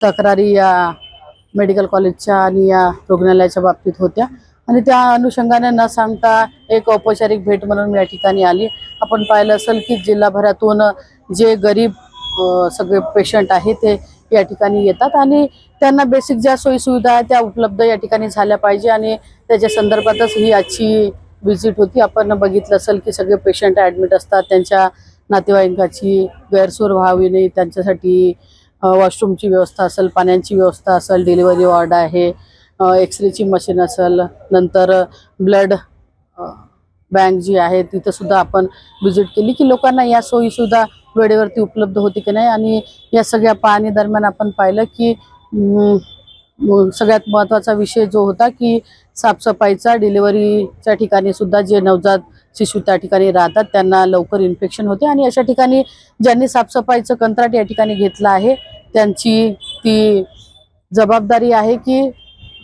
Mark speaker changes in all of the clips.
Speaker 1: तक्रारी या मेडिकल कॉलेजच्या आणि या रुग्णालयाच्या बाबतीत होत्या आणि त्या अनुषंगाने न सांगता एक औपचारिक भेट म्हणून मी या ठिकाणी आली। आपण पाहिलं असेल की जिल्हाभरातून जे गरीब सगळे पेशंट आहेत ते या ठिकाणी येतात आणि त्यांना बेसिक ज्या सोयी सुविधा आहेत त्या उपलब्ध या ठिकाणी झाल्या पाहिजे आणि त्याच्या संदर्भातच ही आजची विजिट होती। आपण बघितलं असेल की सगळे पेशंट ॲडमिट असतात, त्यांच्या नातेवाईकांची गैरसोय व्हावी नाही, त्यांच्यासाठी वॉशरूमची व्यवस्था असेल, पाण्याची व्यवस्था असेल, डिलिव्हरी वॉर्ड आहे, एक्सरेची मशीन असेल, नंतर ब्लड बँक जी आहे तिथं सुद्धा आपण विजिट केली की लोकांना या सोयी सुविधा वेळेवरती उपलब्ध होती की नाही। आणि या सगळ्या पाहणी दरम्यान आपण पाहिलं की सगळ्यात महत्त्वाचा विषय जो होता की साफसफाईचा, डिलिव्हरीच्या ठिकाणी सुद्धा जे नवजात शिशु त्या ठिकाणी राहतात त्यांना लवकर इन्फेक्शन होते आणि अशा ठिकाणी ज्यांनी साफसफाईचं कंत्राट या ठिकाणी घेतलं आहे त्यांची ती जबाबदारी आहे की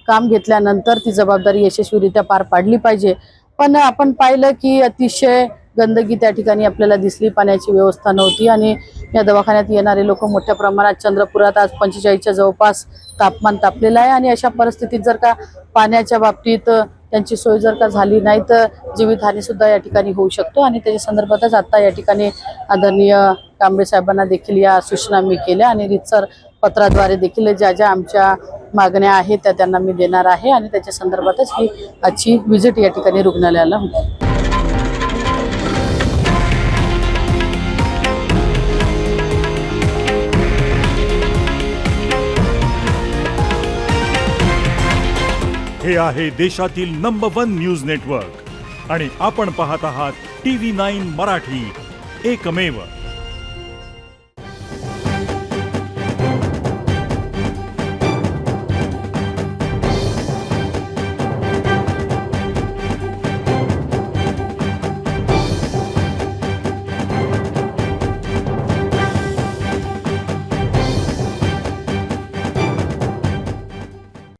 Speaker 1: काम घेतल्यानंतर ती जबाबदारी यशस्वीरित्या पार पाडली पाहिजे। पण आपण पाहिलं की अतिशय गंदगी त्या ठिकाणी आपल्याला दिसली, पाण्याची व्यवस्था नव्हती आणि या दवाखान्यात येणारे लोक मोठ्या प्रमाणात, चंद्रपुरात आज 45च्या जवळपास तापमान तापलेलं आहे आणि अशा परिस्थितीत जर का पाण्याच्या बाबतीत त्यांची सोय जर का झाली नाही तर जीवितहानी सुद्धा या ठिकाणी होऊ शकतो आणि त्याच्या संदर्भातच आता या ठिकाणी आदरणीय कांबळे साहेबांना देखील या सूचना मी केल्या आणि रितसर पत्राद्वारे देखील ज्या ज्या आमच्या मागण्या आहेत त्या त्यांना मी देणार आहे आणि त्याच्या संदर्भातच ही आजची विजिट या ठिकाणी रुग्णालयाला होती।
Speaker 2: हे आहे देशातील नंबर 1 न्यूज नेटवर्क आणि आपण पाहत आहात TV9 मराठी, एकमेव।